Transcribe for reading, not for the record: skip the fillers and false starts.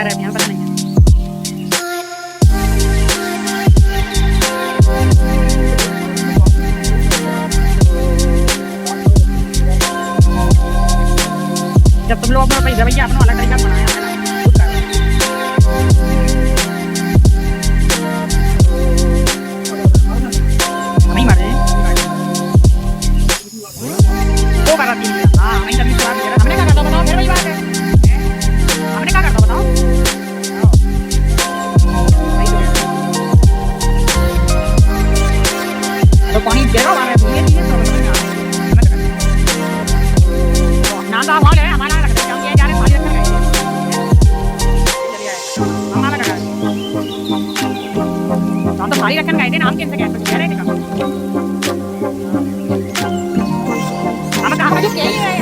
रहा है यहाँ, पता नहीं। जब तुम लोग अपना भैया अपना अलग तरीका बनाया है ना, नहीं मारे वो करा थी। हाँ नहीं जल्दी से हमने क्या करता बताओ, फिर वही बात है, हमने क्या करता बताओ। तो पानी दे रहा हमारे भूले नहीं है ना तो हमारे हमारा रख दे हम ये जा रहे खाली रख गए हमारा लगा हम तो खाली रखन गए थे, नाम कैसे गए तो कह रहे थे हम कहा जो यही है